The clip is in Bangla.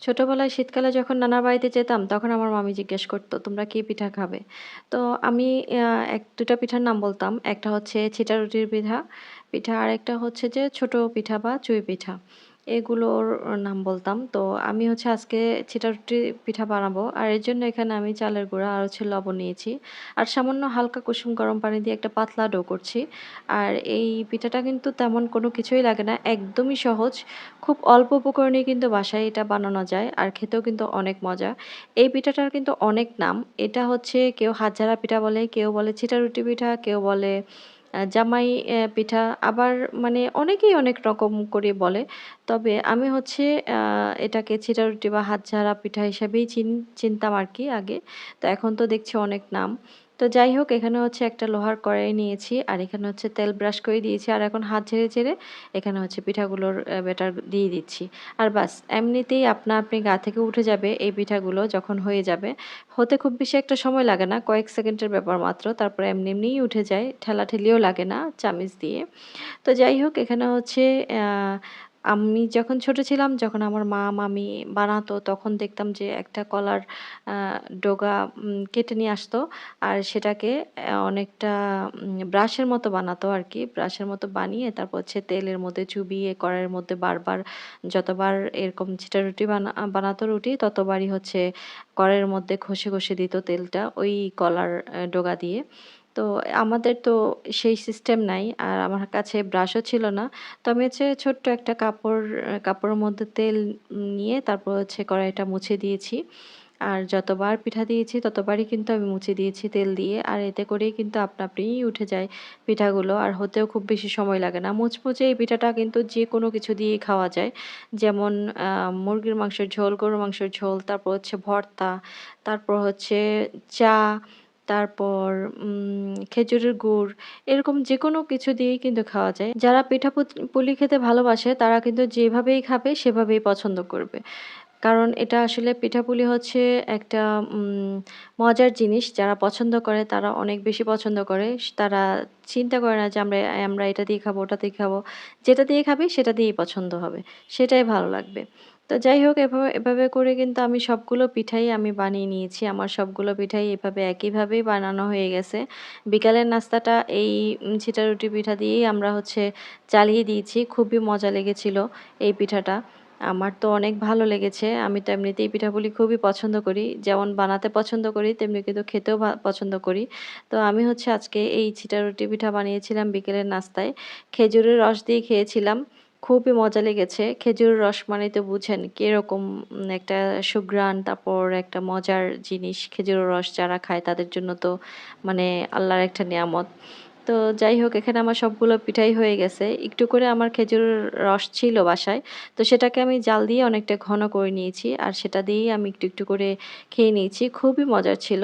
ছোটবেলায় শীতকালে যখন নানার বাড়িতে যেতাম, তখন আমার মামি জিজ্ঞেস করত, "তোমরা কি পিঠা খাবে?" তো আমি ১-২ টা পিঠার নাম বলতাম। একটা হচ্ছে ছিটা রুটির পিঠা, আরেকটা হচ্ছে যে ছোট পিঠা বা চুই পিঠা। এগুলোর নাম বলতাম। তো আমি হচ্ছে আজকে ছিটা রুটির পিঠা বানাবো। আর এর জন্য এখানে আমি চালের গুঁড়া আর হচ্ছে লবণ নিয়েছি। আর সামান্য হালকা কুসুম গরম পানি দিয়ে একটা পাতলা ডো করছি। আর এই পিঠাটা কিন্তু তেমন কোনো কিছুই লাগে না। একদমই সহজ। খুব অল্প উপকরণেই কিন্তু বাসায় এটা বানানো যায়। আর খেতেও কিন্তু অনেক মজা। এই পিঠাটার কিন্তু অনেক নাম। এটা হচ্ছে কেউ হাতঝাড়া পিঠা বলে, কেউ বলে ছিটারুটি পিঠা, কেউ বলে জামাই পিঠা। আবার মানে অনেকেই অনেক রকম করে বলে। তবে আমি হচ্ছে আ এটাকে ছিটারুটি বা হাতঝাড়া পিঠা হিসেবেই চিনতাম আরকি আগে। তো এখন তো দেখছি অনেক নাম। তো যাই হোক এখানে হচ্ছে একটা লোহার কড়াই নিয়েছি। আর এখানে হচ্ছে তেল ব্রাশ করে দিয়েছি। আর এখন হাত ঝেড়ে এখানে হচ্ছে পিঠাগুলোর ব্যাটার দিয়ে দিচ্ছি। আর বাস এমনিতেই আপনা আপনি গা থেকে উঠে যাবে এই পিঠাগুলো যখন হয়ে যাবে। হতে খুব বেশি একটা সময় লাগে না। কয়েক সেকেন্ডের ব্যাপার মাত্র। তারপরে এমনিই উঠে যায়। ঠেলাঠেলিও লাগে না চামিচ দিয়ে। তো যাই হোক এখানে হচ্ছে আ আমি যখন ছোট ছিলাম, যখন আমার মা-মামি বানাতো তখন দেখতাম যে একটা কলার আ ডগা কেটে নিয়ে আসতো। আর সেটাকে অনেকটা ব্রাশের মতো বানাতো আরকি। ব্রাশের মতো বানিয়ে তারপর হচ্ছে তেলের মধ্যে চুবিয়ে কড়াইয়ের মধ্যে বারবার যতবার এরকম ছিটা রুটি বানাতো রুটি ততবারই হচ্ছে কড়াইয়ের মধ্যে ঘষে দিত তেলটা ওই কলার ডগা দিয়ে। তো আমাদের তো সেই সিস্টেম নাই। আর আমার কাছে ব্রাশও ছিল না। তো আমি হচ্ছে ছোট্ট একটা কাপড়ের মধ্যে তেল নিয়ে তারপর হচ্ছে কড়াইটা মুছে দিয়েছি। আর যতবার পিঠা দিয়েছি ততবারই কিন্তু আমি মুছে দিয়েছি তেল দিয়ে। আর এতে করেই কিন্তু আপনা আপনিই উঠে যায় পিঠাগুলো। আর হতেও খুব বেশি সময় লাগে না। মুচমুচে এই পিঠাটা কিন্তু যেকোনো কিছু দিয়েই খাওয়া যায়। যেমন আ মুরগির মাংসের ঝোল, গরুর মাংসের ঝোল, তারপর হচ্ছে ভর্তা, তারপর হচ্ছে চা, তারপর খেজুরের গুড় এরকম যেকোনো কিছু দিয়েই কিন্তু খাওয়া যায়। যারা পিঠা পুলি খেতে ভালোবাসে তারা কিন্তু যেভাবেই খাবে সেভাবেই পছন্দ করবে। কারণ এটা আসলে পিঠাপুলি হচ্ছে একটা উম মজার জিনিস। যারা পছন্দ করে তারা অনেক বেশি পছন্দ করে। তারা চিন্তা করে না যে আমরা এটা দিয়ে খাবো, ওটা দিয়ে খাবো। যেটা দিয়ে খাবি সেটা দিয়েই পছন্দ হবে। সেটাই ভালো লাগবে। তো যাই হোক এভাবে করে কিন্তু আমি সবগুলো পিঠাই আমি বানিয়ে নিয়েছি। আমার সবগুলো পিঠাই এভাবে একইভাবেই বানানো হয়ে গেছে। বিকালের নাস্তাটা এই ছিটা রুটি পিঠা দিয়েই আমরা হচ্ছে চালিয়ে দিয়েছি। খুবই মজা লেগেছিল এই পিঠাটা। আমার তো অনেক ভালো লেগেছে। আমি তো এমনিতেই পিঠাপুলি খুবই পছন্দ করি। যেমন বানাতে পছন্দ করি, তেমনি কিন্তু খেতেও পছন্দ করি। তো আমি হচ্ছে আজকে এই ছিটা রুটি পিঠা বানিয়েছিলাম বিকেলের নাস্তায়। খেজুরের রস দিয়ে খেয়েছিলাম। খুবই মজা লেগেছে। খেজুরের রস মানেই তো বুঝেন কিরকম একটা সুঘ্রাণ, তারপর একটা মজার জিনিস। খেজুরের রস যারা খায় তাদের জন্য তো মানে আল্লাহর একটা নেয়ামত। তো যাই হোক এখানে আমার সবগুলো পিঠাই হয়ে গেছে। একটু করে আমার খেজুরের রস ছিল বাসায়। তো সেটাকে আমি জাল দিয়ে অনেকটা ঘন করে নিয়েছি। আর সেটা দিয়েই আমি একটু করে খেয়ে নিয়েছি। খুবই মজার ছিল।